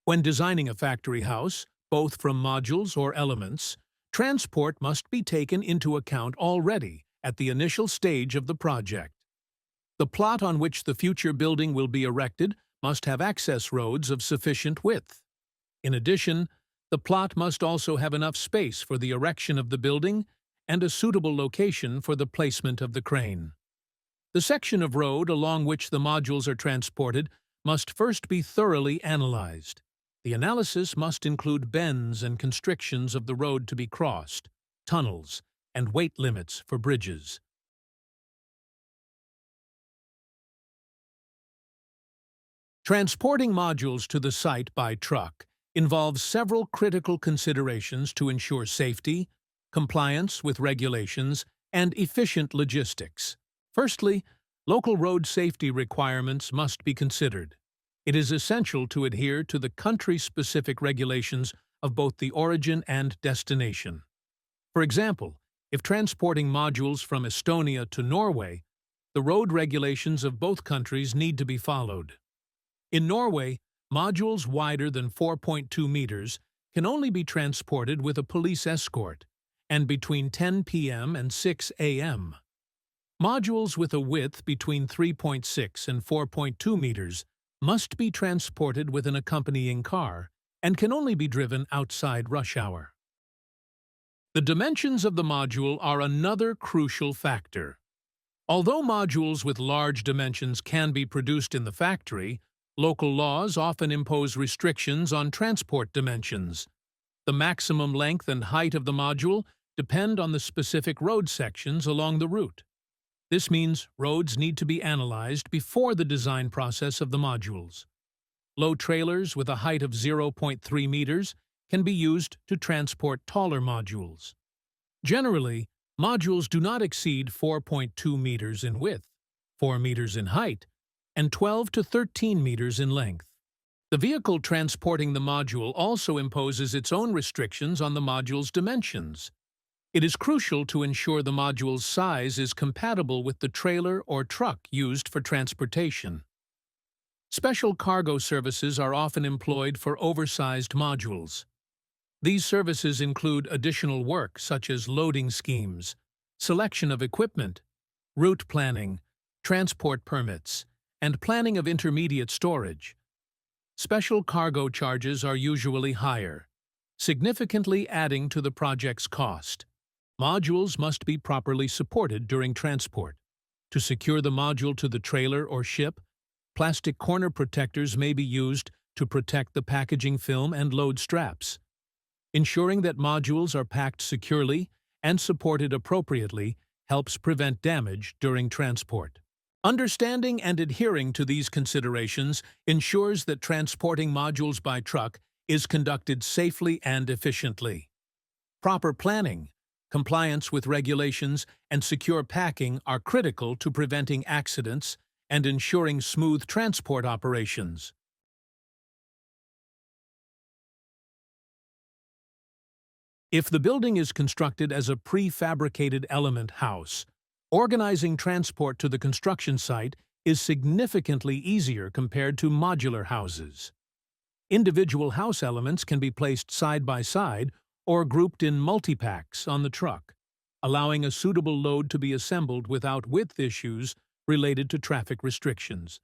When designing a factory house, both from modules or elements, transport must be taken into account already at the initial stage of the project. The plot on which the future building will be erected must have access roads of sufficient width. In addition, the plot must also have enough space for the erection of the building and a suitable location for the placement of the crane. The section of road along which the modules are transported must first be thoroughly analyzed. The analysis must include bends and constrictions of the road to be crossed, tunnels, and weight limits for bridges. Transporting modules to the site by truck involves several critical considerations to ensure safety, compliance with regulations, and efficient logistics. Firstly, local road safety requirements must be considered. It is essential to adhere to the country-specific regulations of both the origin and destination. For example, if transporting modules from Estonia to Norway, the road regulations of both countries need to be followed. In Norway, modules wider than 4.2 meters can only be transported with a police escort, and between 10 p.m. and 6 a.m. Modules with a width between 3.6 and 4.2 meters must be transported with an accompanying car and can only be driven outside rush hour. The dimensions of the module are another crucial factor. Although modules with large dimensions can be produced in the factory, local laws often impose restrictions on transport dimensions. The maximum length and height of the module depend on the specific road sections along the route. This means roads need to be analyzed before the design process of the modules. Low trailers with a height of 0.3 meters can be used to transport taller modules. Generally, modules do not exceed 4.2 meters in width, 4 meters in height, and 12 to 13 meters in length. The vehicle transporting the module also imposes its own restrictions on the module's dimensions. It is crucial to ensure the module's size is compatible with the trailer or truck used for transportation. Special cargo services are often employed for oversized modules. These services include additional work such as loading schemes, selection of equipment, route planning, transport permits, and planning of intermediate storage. Special cargo charges are usually higher, significantly adding to the project's cost. Modules must be properly supported during transport. To secure the module to the trailer or ship, plastic corner protectors may be used to protect the packaging film and load straps. Ensuring that modules are packed securely and supported appropriately helps prevent damage during transport. Understanding and adhering to these considerations ensures that transporting modules by truck is conducted safely and efficiently. Proper planning, compliance with regulations, and secure packing are critical to preventing accidents and ensuring smooth transport operations. If the building is constructed as a prefabricated element house, organizing transport to the construction site is significantly easier compared to modular houses. Individual house elements can be placed side by side or grouped in multi-packs on the truck, allowing a suitable load to be assembled without width issues related to traffic restrictions.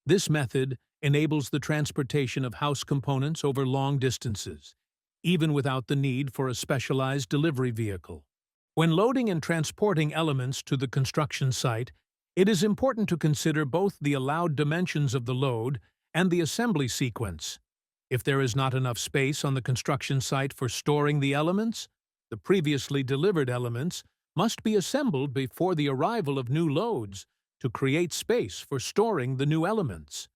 This method enables the transportation of house components over long distances, even without the need for a specialized delivery vehicle. When loading and transporting elements to the construction site, it is important to consider both the allowed dimensions of the load and the assembly sequence. If there is not enough space on the construction site for storing the elements, the previously delivered elements must be assembled before the arrival of new loads to create space for storing the new elements.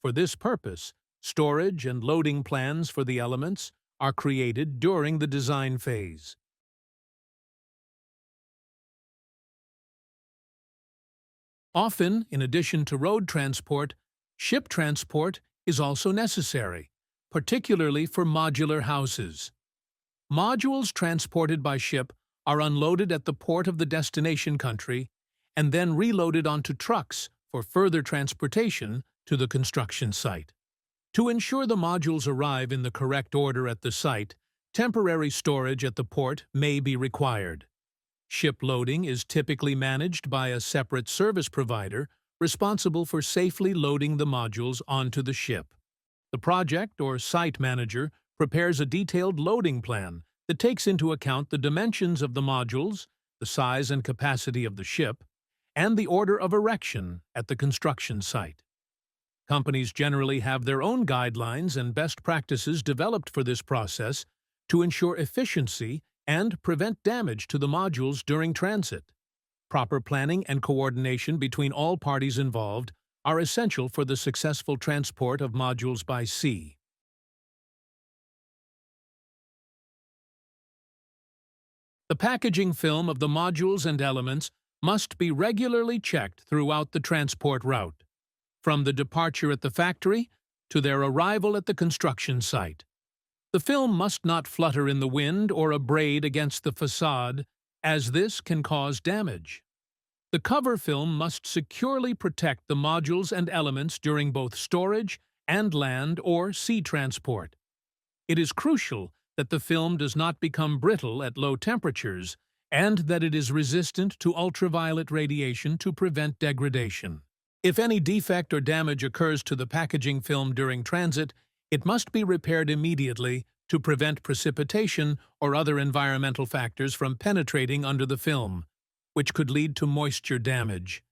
For this purpose, storage and loading plans for the elements are created during the design phase. Often, in addition to road transport, ship transport is also necessary, particularly for modular houses. Modules transported by ship are unloaded at the port of the destination country and then reloaded onto trucks for further transportation to the construction site. To ensure the modules arrive in the correct order at the site, temporary storage at the port may be required. Ship loading is typically managed by a separate service provider responsible for safely loading the modules onto the ship. The project or site manager prepares a detailed loading plan that takes into account the dimensions of the modules, the size and capacity of the ship, and the order of erection at the construction site. Companies generally have their own guidelines and best practices developed for this process to ensure efficiency and prevent damage to the modules during transit. Proper planning and coordination between all parties involved are essential for the successful transport of modules by sea. The packaging film of the modules and elements must be regularly checked throughout the transport route, from the departure at the factory to their arrival at the construction site. The film must not flutter in the wind or abrade against the facade, as this can cause damage. The cover film must securely protect the modules and elements during both storage and land or sea transport. It is crucial that the film does not become brittle at low temperatures and that it is resistant to ultraviolet radiation to prevent degradation. If any defect or damage occurs to the packaging film during transit, it must be repaired immediately to prevent precipitation or other environmental factors from penetrating under the film, which could lead to moisture damage.